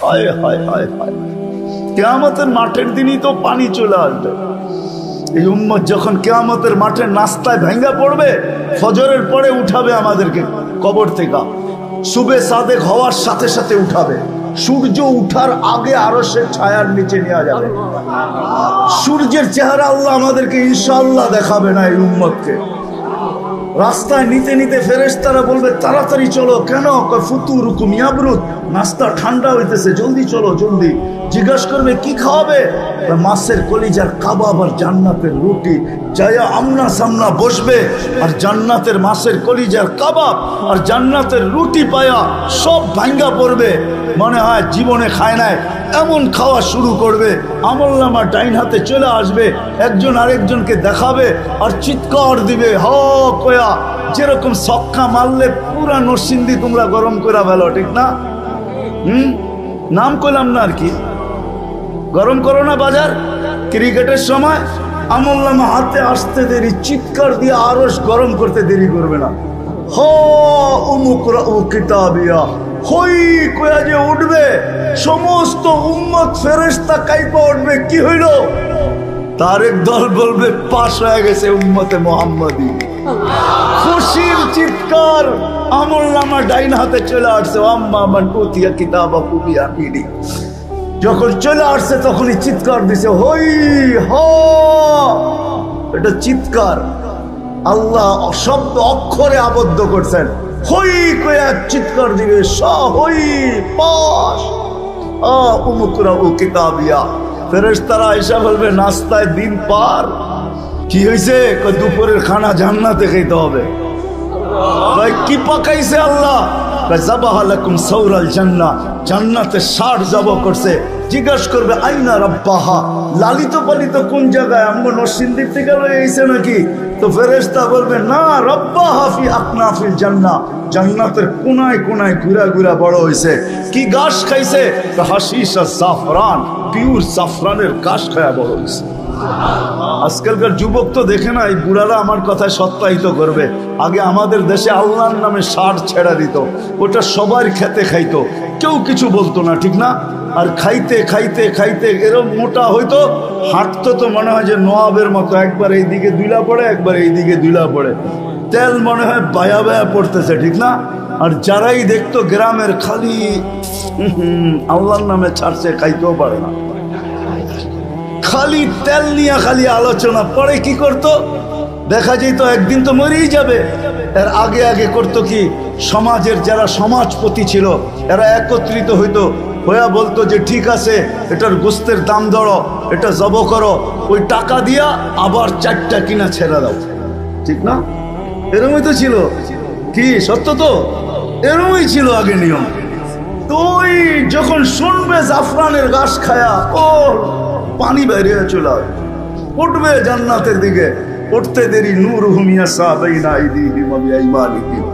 হায় হায় হায় হায়, কিয়ামতের মাঠের দিনই তো পানি চলে আসবে। এই উম্মত যখন কিয়ামতের মাঠে নাস্তায় ভেঙ্গা পড়বে, ফজরের পরে উঠাবে আমাদেরকে কবর থেকে, সুবে সাদেক হওয়ার সাথে সাথে উঠাবে, সূর্য উঠার আগে আরশের ছায়ার নিচে নিয়ে যাবে। সূর্যের চেহারা আল্লাহ আমাদেরকে ইনশাআল্লাহ দেখাবে না। এই উম্মতকে রাস্তায় নিতে নিতে ফেরেশতারা বলবে তাড়াতাড়ি চলো। কেন? ফুতুরুকুম ইয়াবরুদ, নাস্তা ঠান্ডা হইতেছে, জলদি চলো জলদি। জিজ্ঞাসা করবে কি খাওয়াবে? মাছের কলিজার কাবাব আর জান্নাতের রুটি। যায়া আমনা সামনা বসবে আর জান্নাতের মাছের কলিজার কাবাব আর জান্নাতের রুটি পায়া সব ভাঙ্গা পড়বে, মনে হয় জীবনে খায় নাই এমন খাওয়া শুরু করবে। আমলনামা ডাইন হাতে চলে আসবে, একজন আরেকজনকে দেখাবে আর চিৎকার দিবে হ কয়া, যেরকম সক্কা মারলে পুরা নরসিংদী তোমরা গরম করে ফেলো, ঠিক না? নাম করলাম না আর কি, গরম করো না বাজার। ক্রিকেটের সময় আমলনামা হাতে আসতে দেরি, চিৎকার দিয়ে আরশ গরম করতে দেরি করবে না। হ উমুকরা ও কিতাবিয়া, হই কয়া যে উঠবে, সমস্ত উম্মত ফেরেশতা কাইপা উঠবে। কি হইল? তার এক দল বলবে পাশ হয়ে গেছে উম্মতে মুহাম্মাদি। খুশির চিৎকার, আমলনামা ডাইন হাতে চলে আসছে। আম্মা মান উতিয়া কিতাবাহু বিয়ামিনি, যখন চলে আসছে তখনই চিৎকার দিছে হই হ। এটা চিৎকার আল্লাহ শব্দ অক্ষরে আবদ্ধ করছেন। হই কয়া চিৎকার দিবে হই পাশ উমুকরাউ কিতাবিয়া। ফেরেশতারা এসে বলবে নাস্তায় দিন পার। কি হয়েছে? দুপুরের খানা জান্নাতে খেতে হবে। ভাই কি পাকাইছে আল্লাহ? যাবাহা লাকুম সাওরাল জান্নাহ, জান্নাতে 60 জব করছে। জিজ্ঞাসা করবে আইনা রাব্বাহা, লালিত পালিত কোন জায়গায়? আমগো নরসিংদীর থেকে লয়ে আইছে নাকি? তো ফেরেশতা বলবে না, রাব্বাহা ফি আকনাফিল জান্নাহ, জান্নাতের কোনায় কোনায় ঘুরা ঘুরা বড় হইছে। কি ঘাস খাইছে? হাশিশ আর জাফরান, পিওর জাফরানের ঘাস খায়া বড় হইছে। আজকালকার যুবক তো দেখে না, এই বুড়ারা আমার কথায় সত্যায়িত করবে। আগে আমাদের দেশে আল্লাহর নামে ষাট ছেড়া দিত, ওটা সবার খেতে খাইতো, কেউ কিছু বলতো না, ঠিক না? আর খাইতে খাইতে খাইতে এরকম মোটা হইতো, হাঁটতো তো মনে হয় যে নওয়াবের মতো, একবার এইদিকে দুইলা পড়ে একবার এইদিকে দুইলা পড়ে, তেল মনে হয় বায়া বায়া পড়তেছে, ঠিক না? আর যারাই দেখতো গ্রামের খালি আল্লাহর নামে ছাড়ছে, খাইতেও পারে না, খালি তেল নিয়ে খালি আলোচনা। পরে কি করতো? দেখা যেত একদিন তো মরেই যাবে। এর আগে আগে করতো কি, সমাজের যারা সমাজপতি ছিল এরা একত্রিত হইতো, হইয়া বলতো যে ঠিক আছে এটার গোস্তের দাম ধরো, এটা জব করো, ওই টাকা দিয়া আবার 4টা কিনা ছেড়ে দাও, ঠিক না? এরমই তো ছিল। কি সত্য তো? এরমই ছিল আগে নিয়ম। তুই যখন শুনবে জাফরানের ঘাস খায়া ও পানি বেরিয়ে চলে উঠবে জান্নাতের দিকে, উঠতে দেরি নূরুহুম ইয়াসা বাইনা আইদিহিম ওয়া বিআইমানিহিম।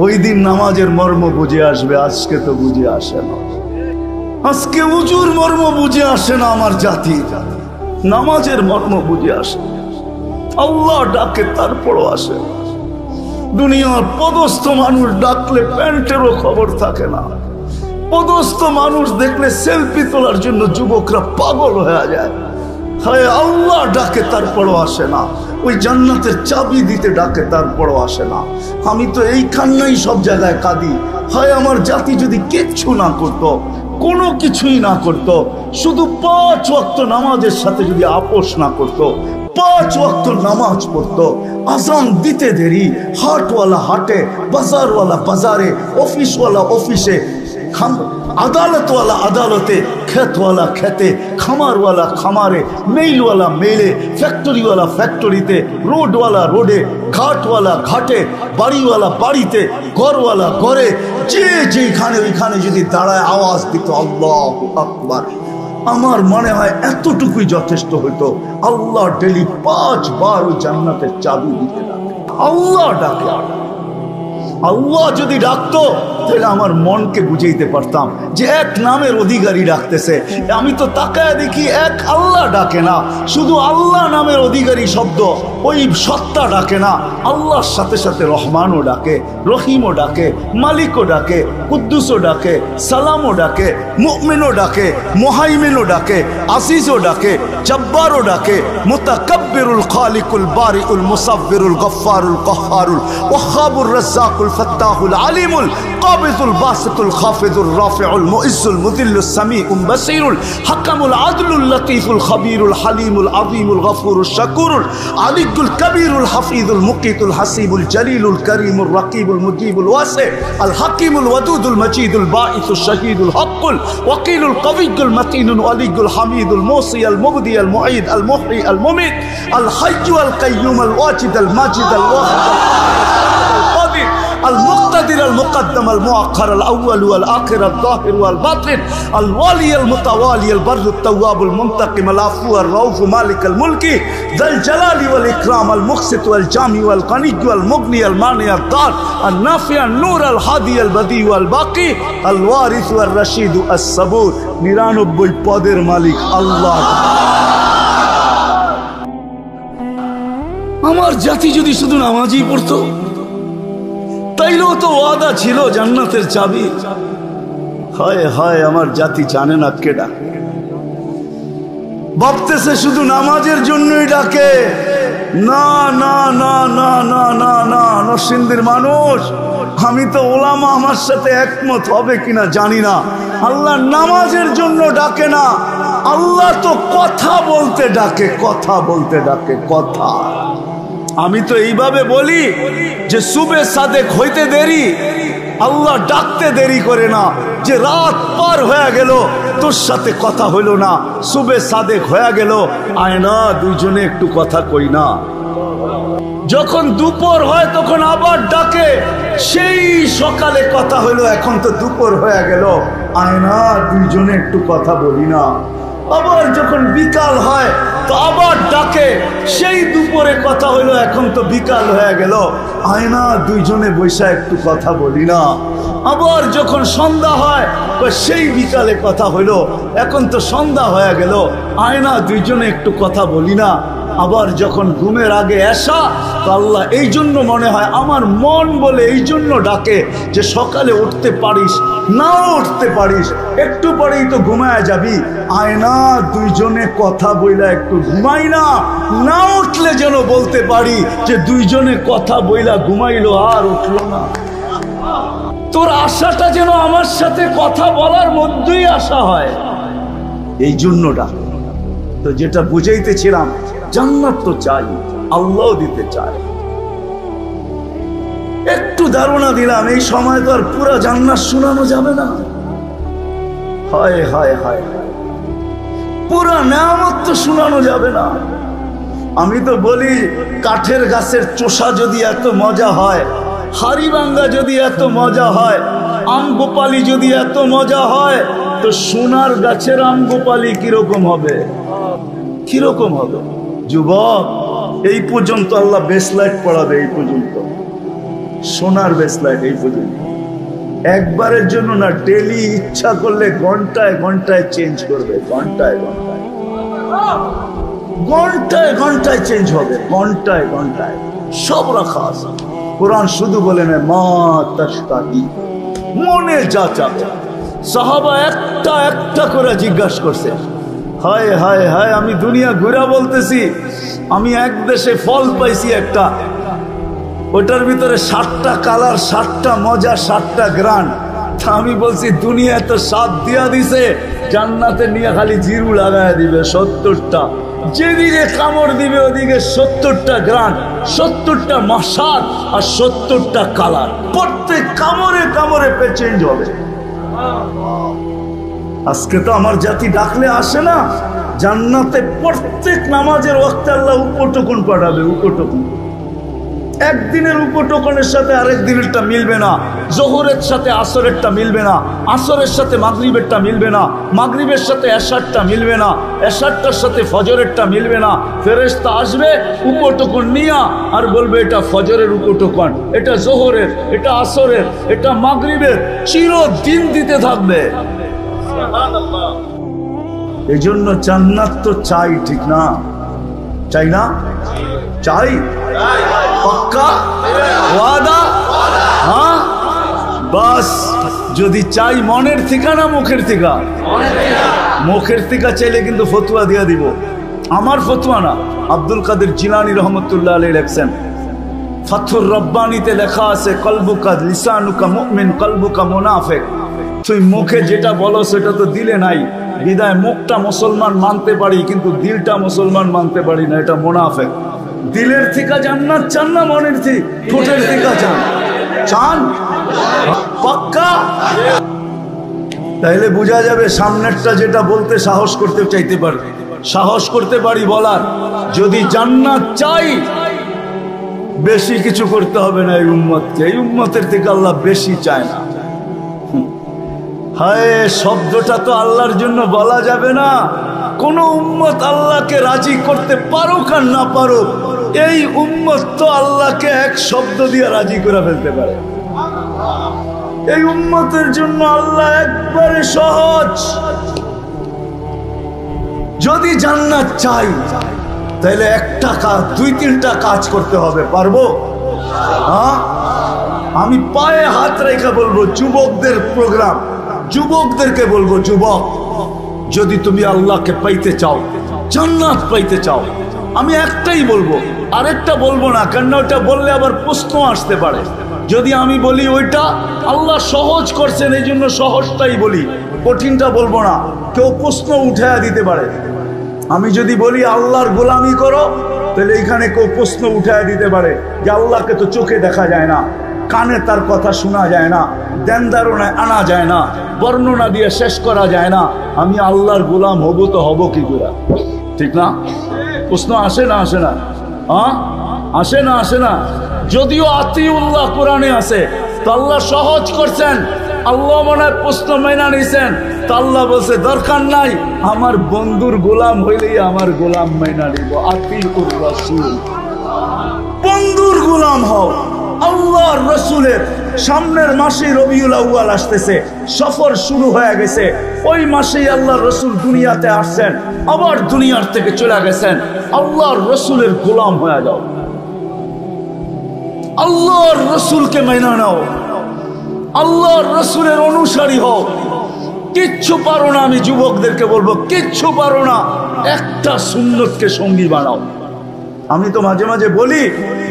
ওই দিন নামাজের মর্ম বুঝে আসবে, আজকে তো বুঝে আসে না। আজকে উজুর মর্ম বুঝে আসে না আমার জাতি, নামাজের মর্ম বুঝে আসে। আল্লাহ ডাকে তারপরও আসে। দুনিয়ার পদস্থ মানুষ ডাকলে প্যান্টেরও খবর থাকে না। পদস্থ মানুষ দেখলে সেলফি তোলার জন্য যুবকরা পাগল হয়ে যায়। হায় আল্লাহ ডাকে তারপরও আসে না। ওই জান্নাতের চাবি দিতে ডাকে তারপরও আসে না। আমি তো এইখানেই সব জায়গায় কাঁদি। হায় আমার জাতি যদি কিচ্ছু না করত, কোনো কিছুই না করত, শুধু 5 ওয়াক্ত নামাজের সাথে যদি আপোষ না করত, 5 ওয়াক্ত নামাজ পড়তো, আজান দিতে দেরি, হাটওয়ালা হাটে, বাজারওয়ালা বাজারে, অফিসওয়ালা অফিসে, আদালতওয়ালা আদালতে, খেতওয়ালা খেতে, খামারওয়ালা খামারে, মেইলওয়ালা মেইলে, ফ্যাক্টরিওয়ালা ফ্যাক্টরিতে, রোডওয়ালা রোডে, ঘাটওয়ালা ঘাটে, বাড়িওয়ালা বাড়িতে, ঘরওয়ালা ঘরে, যে যেখানে ওইখানে যদি দাঁড়ায় আওয়াজ দিত আল্লাহু আকবার, আমার মনে হয় এতটুকুই যথেষ্ট হইতো। আল্লাহ ডেলি 5 বার ওই জান্নাতের চাবি দিতে ডাকে। আল্লাহ ডাকে। আল্লাহ যদি ডাকতো তাহলে আমার মনকে বুঝাইতে পারতাম যে এক নামের অধিকারী ডাকতেছে। আমি তো তাকায় দেখি এক আল্লাহ ডাকে না, শুধু আল্লাহ নামের অধিকারী শব্দ, ওই সত্তা ডাকে না। আল্লাহর সাথে সাথে রহমানও ডাকে, রহিমও ডাকে, মালিকও ডাকে, কুদ্দুসও ডাকে, সালামও ডাকে, মুমিনও ডাকে, মুহাইমিনও ডাকে, আজিজও ডাকে, জব্বারও ডাকে, মুতাকাব্বিরুল খালিকুল বারিউল মুসাব্বিরুল গফফারুল কহ্হারুল ওয়াহ্হাবুর রাজ্জাকুল ফাত্তাহুল আলিমুল কাবিজুল বাসিতুল খাফিজুর রাফিউল মুইজ্জুল মুযিল্লুস সামিউল বাসীরুল হাকামুল আদলুল লতীফুল খবীরুল হালিমুল আযীমুল গফুরুশ শাকুরুল আলিয়ুল কবীরুল হাফিজুল মুকিতুল হাসিবুল জলিলুল করিমুর রাকিবুল মুজিবুল ওয়াসি আল হাকিমুল ওয়াদুদুল মজিদুল বাঈসুশ শাহীদুল হকুল ওয়াকিলুল কবিয়ুল মতিনুল ওয়ালিয়ুল হামিদুল মুসি আল মুবদি আল মুঈদ আল মুহয়ি আল মুমিত আল হাইয়্যু আল কাইয়্যুম আল ওয়াজিদ আল মাজিদ আল ওয়াহিদ المقتدر المقدم المؤخر الأول والآخر الظاهر والباطن الوالي المتوالي البر التواب المنتقم العفو الرؤوف مالك الملك ذا الجلال والإكرام المقسط والجامع والغني والمغني المانع الضار النافع النور الهادي البديع والباقي الوارث والرشيد الصبور 99 পদের মালিক আল্লাহ। আমার জাতি যদি শুধু নামাজই পড়তো তাইলেও তো ওয়াদা ছিল জান্নাতের চাবি। হায় হায়, আমার জাতি জানে না কে ডাকে, ভাবতেছে শুধু নামাজের জন্যই ডাকে। না না না না না না না, নরসিংদীর মানুষ, আমি তো ওলামা আমার সাথে একমত হবে কিনা জানি না, আল্লাহ নামাজের জন্য ডাকে না, আল্লাহ তো কথা বলতে ডাকে, কথা বলতে ডাকে, কথা। আমি তো এইভাবে বলি যে সুবে সাদেক হইতে দেরি, আল্লাহ ডাকতে দেরি করে না। যে রাত পার হয়ে গেল তোর সাথে কথা হইল না, সুবে সাদেক হয়ে গেল, আয় না দুইজনে একটু কথা কই না। যখন দুপুর হয় তখন আবার ডাকে, সেই সকালে কথা হইলো, এখন তো দুপুর হয়ে গেল, আয় না দুইজনে একটু কথা বলি না। আবার যখন বিকাল হয় তো আবার ডাকে, সেই দুপুরে কথা হইলো, এখন তো বিকাল হয়ে গেল, আয় না দুইজনে বৈশা একটু কথা বলি না। আবার যখন সন্ধ্যা হয় সেই বিকালে কথা হইলো, এখন তো সন্ধ্যা হয়ে গেল, আয় না দুইজনে একটু কথা বলি না। আবার যখন ঘুমের আগে আসা, তো আল্লাহ এই জন্য মনে হয় আমার মন বলে এই জন্য ডাকে যে সকালে উঠতে পারিস নাও উঠতে পারিস, একটু পরেই তো ঘুমায় যাবি, আয় না দুইজনে কথা বইলা একটু ঘুমাই না। না উঠলে যেন বলতে পারি যে দুইজনে কথা বইলা ঘুমাইলো আর উঠলো না। তোর আশাটা যেন আমার সাথে কথা বলার মধ্যেই আশা হয়, এই জন্য ডাক। তো যেটা বুঝাইতেছিলাম, জান্নাত তো চাই, আল্লাহ দিতে চায়। একটু ধারণা দিলাম, এই সময় তো আর পুরা জান্নাত শোনানো যাবে না। হায় হায় হায়, পুরা নেয়ামত তো শোনানো যাবে না। আমি তো বলি কাঠের গাছের চোষা যদি এত মজা হয়, হাড়িভাঙ্গা যদি এত মজা হয়, আম গোপালি যদি এত মজা হয়, তো সোনার গাছের আম গোপালি কিরকম হবে, কিরকম হবে? যুবক, এই পর্যন্ত আল্লাহ বেসলাইট পড়াবে, এই পর্যন্ত সোনার বেসলাইট, এই পর্যন্ত একবারের জন্য না, ডেলি ইচ্ছা করলে ঘন্টায় ঘন্টায় চেঞ্জ করবে, ঘন্টায় ঘন্টায়, ঘন্টায় ঘন্টায় চেঞ্জ হবে, ঘন্টায় ঘন্টায় সব রাখা আছে। কোরআন শুধু বলে না মা তাশতাহি, মনে যা চাবে। সাহাবা একটা একটা করে জিজ্ঞাসা করছে, হায় হায় হায়, আমি দুনিয়া ঘুরা বলতেছি, আমি এক দেশে ফল পাইছি একটা, ওটার ভিতরে 7টা কালার, 7টা মজা, 7টা গ্রান। তা আমি বলছি দুনিয়া তো স্বাদ দিয়া দিছে, জান্নাতে নিয়ে খালি জিরু লাগায় দিবে 70টা, যেদিকে কামড় দিবে ওদিকে 70টা গ্রান, 70টা মশাদ আর 70টা কালার, প্রত্যেক কামড়ে কামড়ে চেঞ্জ হবে। আজকে তো আমার জাতি ডাকলে আসে না। জান্নাতে প্রত্যেক নামাজের ওয়াক্তে আল্লাহ উপটকুন পাঠাবে, উপটকুন। একদিনের উপটোকনের সাথে আরেক দিনেরটা মিলবে না, জোহরের সাথে আসরেরটা মিলবে না, আসরের সাথে মাগরিবেরটা মিলবে না, মাগরিবের সাথে এশারটা মিলবে না, এশারটার সাথে ফজরেরটা মিলবে না। ফেরেশতা আসবে উপটোকন নিয়া আর বলবে এটা ফজরের উপটোকন, এটা জোহরের, এটা আসরের, এটা মাগরিবের, চিরদিন দিতে থাকবে। এই জন্য জান্নাত তো চাই, ঠিক না? চাই না? চাই, পাক্কা ওয়াদা। হ্যাঁ, বাস যদি চাই মনের থেকে না মুখের থেকে? মুখের থেকে চাইলে কিন্তু ফতোয়া দিয়া দিব। আমার ফতোয়া না, আব্দুল কাদের জিলানী রহমতুল্লাহ আলাইহি লেখছেন, ফাথুর রব্বানিতে লেখা আছে, কলবুকা লিসানুকা মুমিন কলবুকা মুনাফিক। তুই মুখে যেটা বলো সেটা তো দিলে নাই, বিদায় মুখটা মুসলমান মানতে পারি কিন্তু দিলটা মুসলমান মানতে পারি না, এটা মুনাফিক। দিলের থেকে জান্নাত চান না মনের থেকে? ঠোঁটের থেকে চান? চান পাক্কা? তাইলে বোঝা যাবে সামনেরটা যেটা বলতে সাহস করতে চাইতে পারি, সাহস করতে পারি বলার। যদি জান্নাত চাই বেশি কিছু করতে হবে না এই উম্মতকে, এই উম্মতের থেকে আল্লাহ বেশি চায় না। হায়, শব্দটা তো আল্লাহর জন্য বলা যাবে না। কোন উম্মত আল্লাহকে রাজি করতে পারুক আর না পারুক, এই উম্মত তো আল্লাহকে এক শব্দ দিয়ে রাজি করে ফেলতে পারে। এই উম্মতের জন্য আল্লাহ একবারে সহজ। যদি জান্নাত চাই তাহলে একটা কাজ, দুই তিনটা কাজ করতে হবে। পারবো? হ্যাঁ, আমি পায়ে হাত রেখে বলবো, যুবকদের প্রোগ্রাম, যুবকদেরকে বলবো, যুবক যদি তুমি আল্লাহকে পাইতে চাও, জান্নাত পাইতে চাও, আমি একটাই বলবো, আরেকটা বলবো না, কেন ওটা বললে আবার প্রশ্ন আসতে পারে। যদি আমি বলি ওইটা আল্লাহ সহজ করছেন এই জন্য সহজটাই বলি, কঠিনটা বলবো না, কেউ প্রশ্ন উঠায়া দিতে পারে। আমি যদি বলি আল্লাহর গোলামি করো, তাহলে এখানে কেউ প্রশ্ন উঠায়া দিতে পারে যে আল্লাহকে তো চোখে দেখা যায় না, কানে তার কথা শোনা যায় না, ধ্যান ধারণায় আনা যায় না, বর্ণনা দিয়ে শেষ করা যায় না, আমি আল্লাহর গোলাম হব তো হব কি করে? ঠিক না? প্রশ্ন আসে না? আসে না? হ্যাঁ, আসে না? আসে না? যদিও আতিউল্লাহ কোরআনে আছে, তো আল্লাহ সহজ করছেন। আল্লাহ মনে হয় প্রশ্ন মেনা নিছেন, তো আল্লাহ বলছে দরকার নাই, আমার বন্ধুর গোলাম হইলেই আমার গোলাম মেনা নিব। আতিউর রাসূল, বন্ধুর গোলাম হও। আল্লাহর রসুলের সামনের মাসে রবিউল আউয়াল আসতেছে, সফর শুরু হয়ে গেছে। ওই মাসেই আল্লাহর রসুল দুনিয়াতে আসছেন, আবার দুনিয়ার থেকে চলে গেছেন। আল্লাহর রসুলের গোলাম হয়ে যাও, আল্লাহর রসুলকে মেনে নাও, আল্লাহর রসুলের অনুসারী হও। কিচ্ছু পারো না, আমি যুবকদেরকে বলবো, কিচ্ছু পারো না, একটা সুন্নতকে সঙ্গী বানাও। আমি তো মাঝে মাঝে বলি,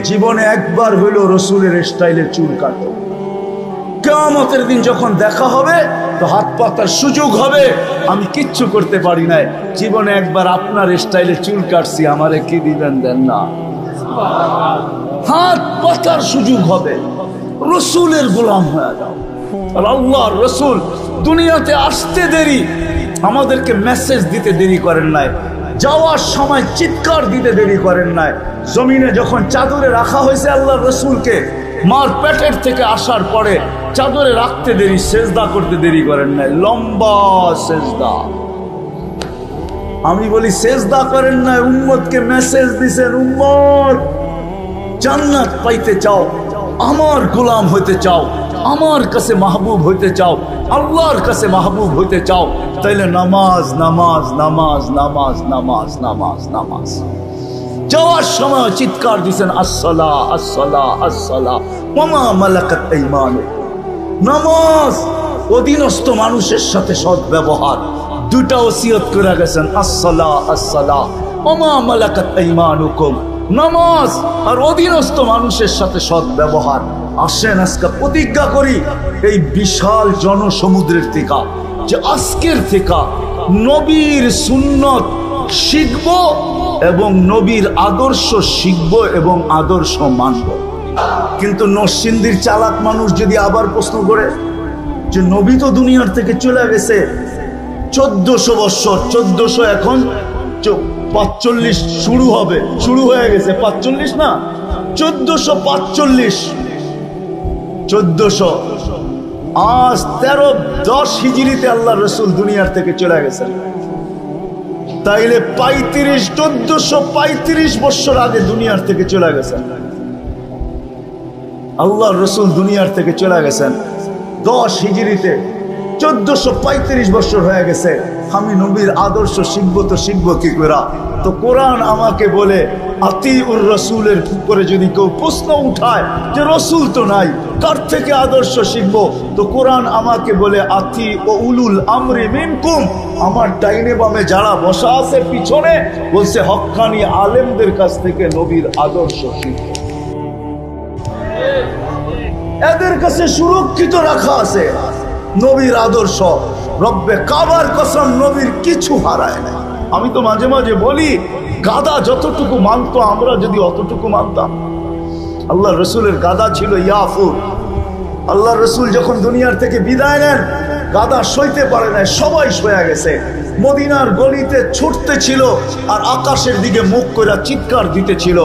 জীবনে একবার হইলো রসুলের স্টাইলে চুল কাটো। কিয়ামতের দিন যখন দেখা হবে তো হাত পাতার সুযোগ হবে, আমি কিচ্ছু করতে পারি নাই, জীবনে একবার আপনার স্টাইলে চুল কাটছি, আমারে কি দিবেন? দেন না। হাত পাতার সুযোগ হবে, রসুলের গোলাম হয়ে যাও। আর আল্লাহর রসুল দুনিয়াতে আসতে দেরি, আমাদেরকে মেসেজ দিতে দেরি করেন নাই, যাওয়ার সময় চিৎকার দিতে দেরি করেন নাই। জমিনে যখন চাদরে রাখা হয়েছে আল্লাহর রসুলকে, মার পেটের থেকে আসার পরে চাদরে রাখতে দেরি, সেজদা করতে দেরি করেন নাই, লম্বা সেজদা। আমি বলি সেজদা করেন নাই, উম্মতকে মেসেজ দিছেন, উম্মত জান্নাত পাইতে চাও, আমার গোলাম হইতে চাও, আমার কাছে মাহবুব হইতে চাও, আল্লাহর কাছে মাহবুব হইতে চাও, তাইলে নামাজ নামাজ নামাজ নামাজ নামাজ নামাজ নামাজ। যাওয়ার সময় চিৎকার দিছেন, আসসালা আসসালা আসসালা ওয়া মা মালাকাত আইমানুকুম। নামাজ, অধীনস্থ মানুষের সাথে সৎ ব্যবহার, দুটা ওসিয়ত করে গেছেন, আসসালা আসসালা ওয়া মা মালাকাত আইমানুকুম। নামাজ আর অধীনস্থ মানুষের সাথে সৎ ব্যবহার। আসেন আজকে প্রতিজ্ঞা করি এই বিশাল জনসমুদ্রের থেকে, যে আজকের থেকে নবীর সুন্নত শিখব এবং নবীর আদর্শ শিখব এবং আদর্শ মানব। কিন্তু নরসিংদীর চালাক মানুষ যদি আবার প্রশ্ন করে যে নবী তো দুনিয়ার থেকে চলে গেছে 1400 বছর, 1400 এখন 45 শুরু হবে, শুরু হয়ে গেছে 45 না 1445 1400 আজ 1310 হিজরিতে আল্লাহ রসুল দুনিয়ার থেকে চলে গেছেন। তাইলে 1435 বছর আগে দুনিয়ার থেকে চলে গেছেন। আল্লাহ রসুল দুনিয়ার থেকে চলে গেছেন 10 হিজরিতে, 1435 বছর হয়ে গেছে। আমি নবীর আদর্শ শিখবো তো শিখবো কি করে? তো কোরআন আমাকে বলে আতিউর রসুলের উপরে যদি কেউ প্রশ্ন উঠায় যে রসুল তো নাই, কার থেকে আদর্শ শিখবো? তো কোরআন আমাকে বলে আতি ও উলুল আমরি মিনকুম, আমার ডাইনে বামে যারা বসা আছে পিছনে, বলছে হক্কানি আলেমদের কাছ থেকে নবীর আদর্শ শিখবো। এদের কাছে সুরক্ষিত রাখা আছে নবীর আদর্শ। রব্বে কাবার কসম, নবীর কিছু হারায় না। আমি তো মাঝে মাঝে বলি, গাদা যতটুকু মানতো আমরা যদি অতটুকু মানতাম। আল্লাহ রসুলের গাদা ছিল ইয়াফুর। আল্লাহ রসুল যখন দুনিয়ার থেকে বিদায় নেন, গাদা সইতে পারে না, সবাই সয়ে গেছে। মদিনার গলিতে ছুটতে ছিল আর আকাশের দিকে মুখ করে চিৎকার দিতেছিল।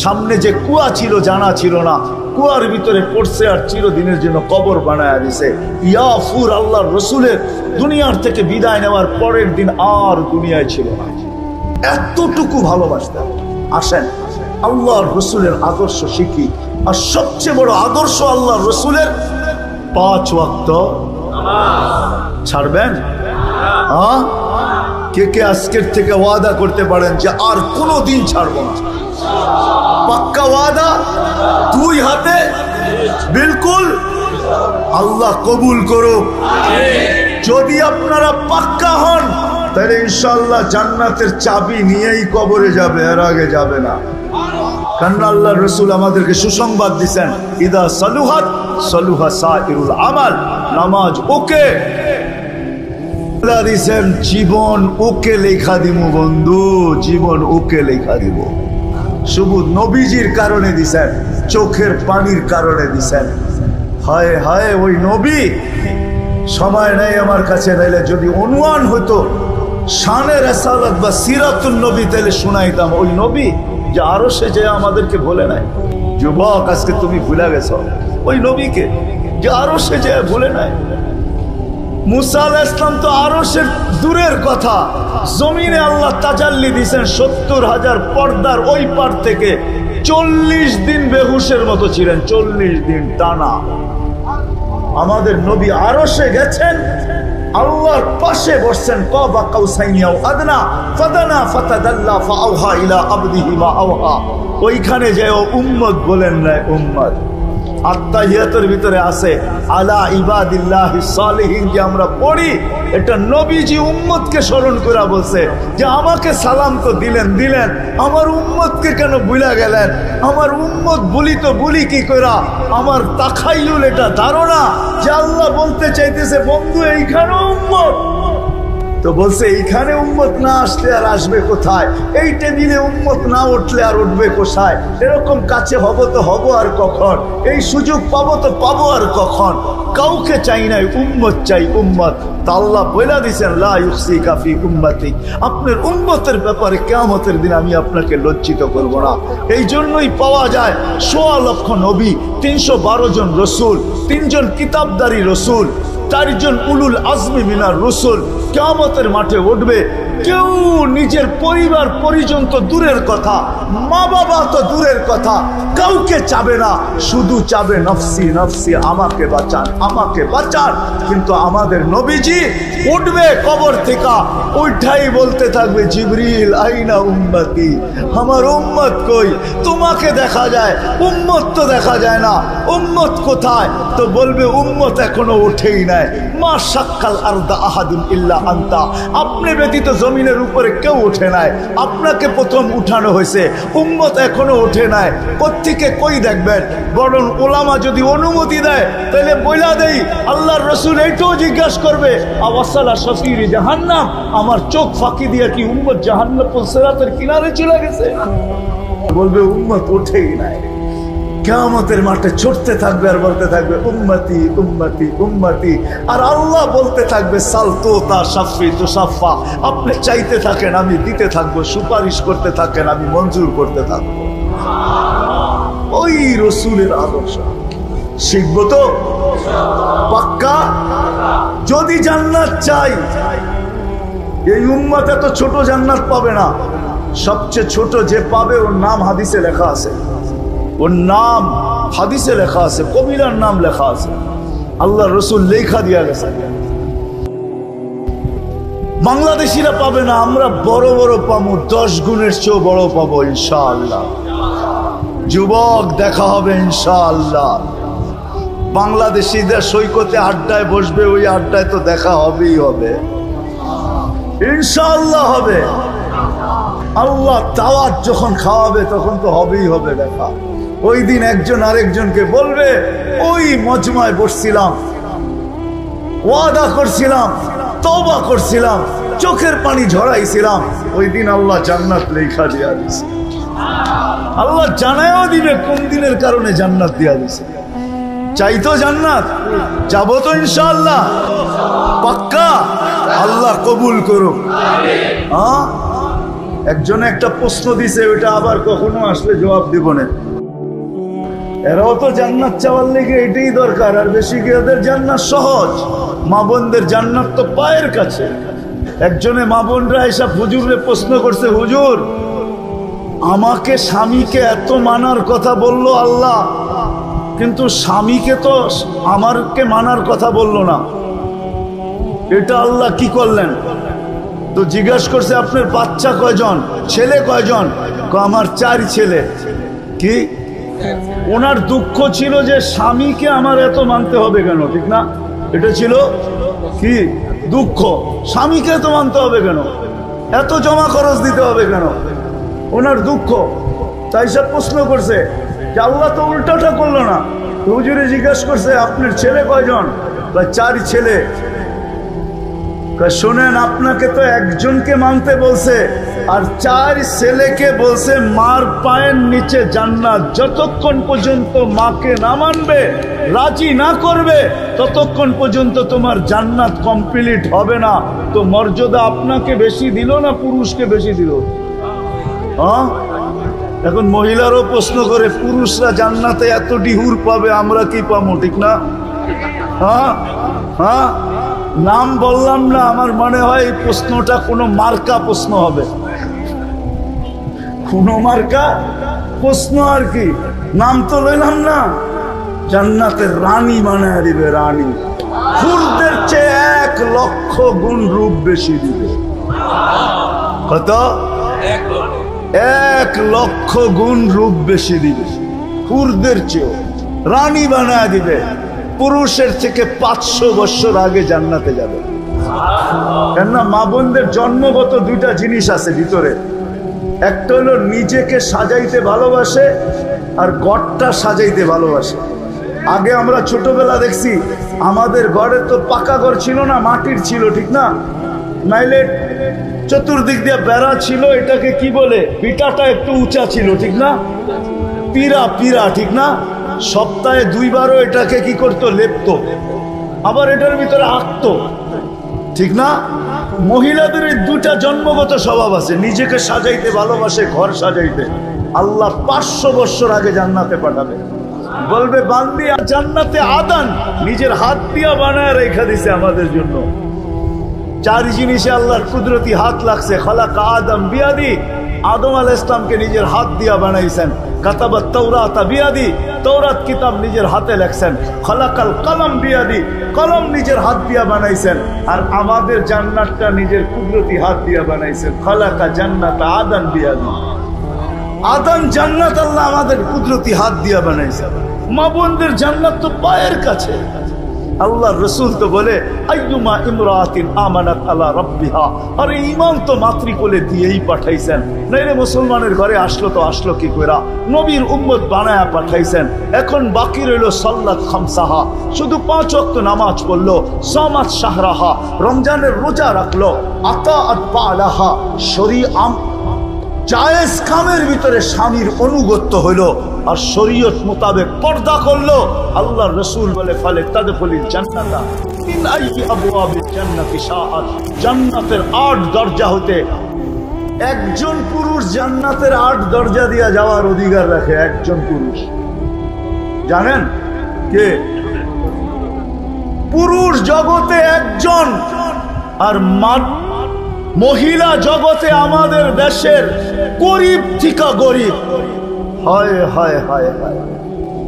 সামনে যে কুয়া ছিল জানা ছিল না, কুয়ার ভিতরে পড়ছে আর চিরদিনের জন্য কবর বানায়া দিছে। ইয়াফুর আল্লাহ রসুলের দুনিয়ার থেকে বিদায় নেওয়ার পরের দিন আর দুনিয়ায় ছিল না। এতটুকু ভালোবাসতেন। আসেন আল্লাহ রসুলের আদর্শ শিখি। আর সবচেয়ে বড় আদর্শ আল্লাহ রসুলের 5 ওয়াক্ত ছাড়বেন। হ্যাঁ, কে কে আজকের থেকে ওয়াদা করতে পারেন যে আর কোনোদিন ছাড়বো না? পাক্কা ওয়াদা, 2 হাতে বিলকুল। আল্লাহ কবুল করুক। যদি আপনারা পাক্কা হন তাহলে ইনশাআল্লাহ জান্নাতের চাবি নিয়েই কবরে যাবে, এর আগে যাবে না। কারণ আল্লাহ রসুল আমাদেরকে সুসংবাদ দিচ্ছেন, ইদা সালুহাত সালুহা সাইরুল আমাল। নামাজ ওকে দিছেন, জীবন ওকে লেখা দিব বন্ধু, জীবন ওকে লেখা দিব। শুধু নবীজির কারণে দিছেন, চোখের পানির কারণে দিছেন। হায় হায় ওই নবী, সময় নেই আমার কাছে, নাইলে যদি অনুমান হতো শানে রাসালাত বা সিরাতুন নবী তাহলে শুনাইতাম। ওই নবী যে আরো সে যে আমাদেরকে বলে নাই। যুবক, আজকে তুমি ভুলে গেছ ওই নবীকে যে আরো সে যে বলে নাই। মুসা আলাইহিস সালাম তো আরো সে দূরের কথা, জমিনে আল্লাহ তাজাল্লি দিয়েছেন। 70,000 পর্দার ওই পার থেকে 40 দিন বেহুশের মতো ছিলেন, 40 দিন টানা। আমাদের নবী আরশে গেছেন, আল্লাহর পাশে বসছেন। কাবা কাউসাইনি আও আদনা ফাদানা ফাতাদাল্লা ফাআওহা ইলা আবদিহি মা আওহা। ওইখানে যে উম্মত বলেন না, উম্মত আত্তাহিয়াতের ভিতরে আছে আলা ইবাদিল্লাহিস সালিহিন যে আমরা পড়ি, এটা নবীজি উম্মতকে স্মরণ করে বলছে যে আমাকে সালাম তো দিলেন, আমার উম্মতকে কেন ভুলে গেলেন? আমার উম্মত বলি তো বলি কি কইরা? আমার তাখাইয়ুল এটা ধারণা যে আল্লাহ বলতে চাইতেছে বন্ধু এইখানেও উম্মত। তো বলছে এইখানে উম্মত না আসলে আর আসবে কোথায়? এই টেবিলে উম্মত না উঠলে আর উঠবে কোথায়? এরকম কাছে হব তো হব আর কখন? এই সুযোগ পাবো তো পাবো আর কখন? কাউকে চাই নাই, উম্মত চাই, উম্মত। তা আল্লাহ বইলা দিয়েছেন লা ইউসিকা ফি উম্মতি, আপনার উম্মতের ব্যাপারে কিয়ামতের দিন আমি আপনাকে লজ্জিত করব না। এই জন্যই পাওয়া যায় ১৬ লক্ষ নবী, ৩১২ জন রসুল, ৩ জন কিতাবদারি রসুল, 4 জন উলুল আজমি মিনার রসুল কিয়ামতের মাঠে উঠবে। কেউ নিজের পরিবার পরিজন তো দূরের কথা, মা বাবা তো দূরের কথা, কাউকে চাবে না, শুধু চাবে নফসি নফসি, আমাকে বাঁচান, আমাকে বাঁচান। কিন্তু আমাদের নবীজি উঠবে কবর থেকে, ওইটাই বলতে থাকবে জিবরিল আইনা উম্মতি, আমার উম্মত কই? তোমাকে দেখা যায়, উম্মত তো দেখা যায় না, উম্মত কোথায়? তো বলবে উম্মত এখনো ওঠেই নাই। মা শাক্কাল আরদা আহাদুন ইল্লা আনতা, আপনি ব্যতীত জমিনের উপরে কেউ ওঠে নাই, আপনাকে প্রথম উঠানো হয়েছে, উম্মত এখনো ওঠে নাই। কোত্থেকে কই দেখবেন? বরং ওলামা যদি অনুমতি দেয় তাহলে বইলা দেই, আল্লাহর রসুল এইটাও জিজ্ঞাসা করবে আওয়াসালা শফির জাহান্নাম, আমার চোখ ফাঁকি দিয়ে কি উম্মত জাহান্নাম সিরাতের কিনারে চলে গেছে? বলবে উম্মত ওঠেই নাই। কিয়ামতের মাঠে ছুটতে থাকবে আর বলতে থাকবে উম্মতি উম্মতি উম্মতি। আর আল্লাহ বলতে থাকবে সাল তোতা শাফি তুসাফা, আপনি চাইতে থাকেন আমি দিতে থাকবো, সুপারিশ করতে থাকেন আমি মঞ্জুর করতে থাকবো। ওই রসুলের আদর্শ শিখবো তো পাক্কা। যদি জান্নাত চাই, এই উম্মত এত ছোট জান্নাত পাবে না। সবচেয়ে ছোট যে পাবে ওর নাম হাদিসে লেখা আছে, ওর নাম হাদিসে লেখা আছে, কবিরার নাম লেখা আছে, আল্লাহ রসুল লেখা দিয়া গেছে। বাংলাদেশিরা পাবে না, আমরা বড় বড় পাবো, 10 গুণের চেয়েও বড় পাবো ইনশাআল্লাহ। যুবক দেখা হবে ইনশাআল্লাহ। বাংলাদেশিদের সৈকতে আড্ডায় বসবে, ওই আড্ডায় তো দেখা হবেই হবে ইনশাআল্লাহ হবে। আল্লাহ দাওয়াত যখন খাওয়াবে তখন তো হবেই হবে দেখা। ওই দিন একজন আরেকজনকে বলবে, ওই মজমায় বসছিলাম, ওয়াদা করছিলাম, তওবা করছিলাম, চোখের পানি ঝরাইছিলাম, ওই দিন আল্লাহ জান্নাত লেখা দিয়া দিছে। আল্লাহ জানায়ও দিবে কোন দিনের কারণে জান্নাত দিয়া দিছে। চাইতো জান্নাত, যাবো তো ইনশাআল্লাহ পাক্কা। আল্লাহ কবুল করুক। হ্যাঁ, একজনে একটা প্রশ্ন দিছে, ওইটা আবার কখনো আসলে জবাব দিব না। এরাও তো জান্নাত চাওয়ার লেগে এটাই দরকার, আর বেশি কি ওদের জান্নাত সহজ? মা বোনদের জান্নাত তো পায়ের কাছে। একজনে মা বোনরা এসব হুজুরে প্রশ্ন করছে, হুজুর আমাকে স্বামীকে এত মানার কথা বললো আল্লাহ, কিন্তু স্বামীকে তো আমারকে মানার কথা বললো না, এটা আল্লাহ কি করলেন? তো জিজ্ঞাসা করছে, আপনার বাচ্চা কয়জন, ছেলে কয়জন? আমার 4 ছেলে। কি? ওনার দুঃখ ছিল যে স্বামীকে আমার এত মানতে হবে কেন, ঠিক না? এটা ছিল কি দুঃখ, স্বামীকে এত মানতে হবে কেন, এত জমা খরচ দিতে হবে কেন, ওনার দুঃখ। তাই সব প্রশ্ন করছে যে আল্লাহ তো উল্টাটা করলো না। হুজুরে জিজ্ঞাসা করছে, আপনার ছেলে কয়জন? 4 ছেলে। শোনেন, আপনাকে তো একজনকে মানতে বলছে, আর 4 ছেলেকে বলছে মার পায়ের নিচে জান্নাত। যতক্ষণ পর্যন্ত মাকে না মানবে, রাজি না করবে, ততক্ষণ পর্যন্ত তোমার জান্নাত কমপ্লিট হবে না। তো মর্যাদা আপনাকে বেশি দিল না পুরুষকে বেশি দিল? হ্যাঁ, এখন মহিলারও প্রশ্ন করে, পুরুষরা জান্নাতে এত ডিহুর পাবে, আমরা কি পাবো, ঠিক না? হ্যাঁ হ্যাঁ, নাম বললাম না, আমার মনে হয় এই প্রশ্নটা কোনো মার্কা প্রশ্ন হবে, কোনো মার্কা প্রশ্ন আর কি। নাম তো লইলাম না, জান্নাতের রানী বানায় দিবে, রানী। হুরদের চেয়ে 1 লক্ষ গুণ রূপ বেশি দিবে। কত? 1 লক্ষ গুণ রূপ বেশি দিবে, হুরদের চেয়ে রানী বানায় দিবে। পুরুষের থেকে 500 বছর আগে জান্নাতে যাবে। কেননা মা বোনদের জন্মগত 2টা জিনিস আছে ভিতরে। একটা হলো নিজেকে সাজাইতে ভালোবাসে, আর ঘরটা সাজাইতে ভালোবাসে। আগে আমরা ছোটবেলা দেখছি, আমাদের ঘরে তো পাকা ঘর ছিল না, মাটির ছিল, ঠিক না? নাইলে চতুর্দিক দিয়ে বেড়া ছিল, এটাকে কি বলে, পিটাটা একটু উঁচা ছিল, ঠিক না? পিরা, পিরা, ঠিক না? সপ্তাহে 2 বারও এটাকে কি করতো, লেপতো, আবার এটার ভিতরে আঁকতো, ঠিক না? মহিলাদের এই 2টা জন্মগত স্বভাব আছে, নিজেকে সাজাইতে ভালোবাসে, ঘর সাজাইতে। আল্লাহ 500 বছর আগে জান্নাতে পাঠাবে, বলবে বান্দি জান্নাতে আদান নিজের হাত দিয়া বানায় রেখা দিছে আমাদের জন্য। 4 জিনিসে আল্লাহর কুদরতি হাত লাগছে। খালাকা আদম বিয়াদি, আদম আলাইহিস সালামকে নিজের হাত দিয়া বানাইছেন। কাতাবাত তাওরাত বিয়াদি, তাওরাত কিতাব নিজের হাতে লেখছেন। খালাকাল কলম বিয়াদি, কলম নিজের হাত দিয়া বানাইছেন। আর আমাদের জান্নাতটা নিজের কুদরতি হাত দিয়া বানাইছেন। খালাকা জান্নাত আদম বিয়াদি, আদম জান্নাত আল্লাহ আমাদের কুদরতি হাত দিয়া বানাইছেন। মা বোনদের জান্নাত তো পায়ের কাছে। আল্লাহ রসুল তো বলে, আইয়ুমা ইমরাতিন আমানাত আলা রাব্বিহা, আরে ঈমান তো মাতৃকোলে দিয়েই পাঠাইছেন, নাইলে মুসলমানের ঘরে আসলো তো আসলো কি কইরা? নবীর উম্মত বানায়া পাঠাইছেন। এখন বাকি রইল সাল্লাত খামসাহা, শুধু 5 ওয়াক্ত নামাজ পড়লো, সামাত শাহরাহা, রমজানের রোজা রাখলো, আতাআত বালাহা, শরীআম জায়েজ কামের ভিতরে স্বামীর অনুগত্য হইলো, আর শরীয়ত মোতাবেক পর্দা করলো। আল্লাহর রাসূল বলে, ফালে তাদখুলিল জান্নাতা মিন আইয়ি আবওয়াবিল জান্নাতি শাআত, জান্নাতের 8 দরজা হতে একজন পুরুষ জান্নাতের 8 দরজা দিয়ে যাওয়ার অধিকার রাখে। একজন পুরুষ, জানেন কে? পুরুষ জগতে একজন, আর মহিলা জগতে আমাদের দেশের গরিব থেকে গরিব। হায় হায় হায় হায়,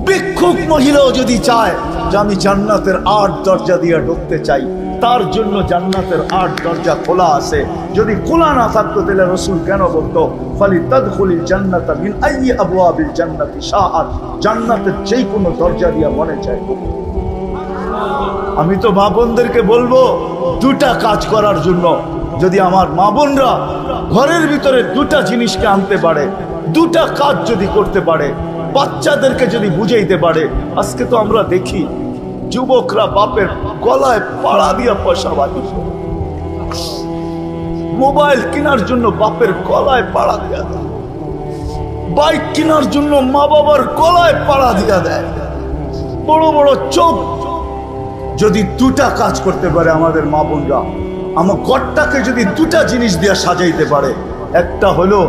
ভিক্ষুক মহিলাও যদি চায় যে আমি জান্নাতের 8 দরজা দিয়ে ঢুকতে চাই, তার জন্য জান্নাতের 8 দরজা খোলা আছে। যদি খোলা না থাকতো তাহলে রাসূল কেন বলতো ফালিতাদখুলিল জান্নাতা মিন আইয়ি আবওয়াবিল জান্নাতি শাআত, জান্নাতের যে কোনো দরজা দিয়ে মনে চায়। আমি তো মা বোনদেরকে বলবো 2টা কাজ করার জন্য। যদি আমার মা বোনরা ঘরের ভিতরে 2টা জিনিসকে আনতে পারে, 2টা কাজ যদি করতে পারে, বাচ্চাদেরকে যদি বুঝাইতে পারে। আজকে তো আমরা দেখি যুবকরা বাপের গলায় পাড়া দিয়া পয়সা বাঁধি, মোবাইল কেনার জন্য বাপের গলায় পাড়া দিয়া দেয়, বাইক কেনার জন্য মা বাবার গলায় পাড়া দিয়া দেয়, বড় বড় চোখ। যদি 2টা কাজ করতে পারে আমাদের মা বোনরা, আমার ঘরটাকে যদি 2টা জিনিস দিয়া সাজাইতে পারে, একটা হলো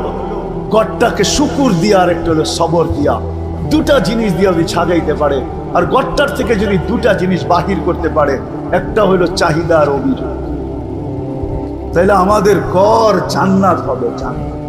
ঘরটাকে শুকুর দিয়া, আর একটা হলো সবর দিয়া, 2টা জিনিস দিয়া যদি সাজাইতে পারে, আর ঘরটার থেকে যদি 2টা জিনিস বাহির করতে পারে, একটা হলো চাহিদা আর অভিযোগ, তাহলে আমাদের ঘর জান্নাত হবে। জান্নাত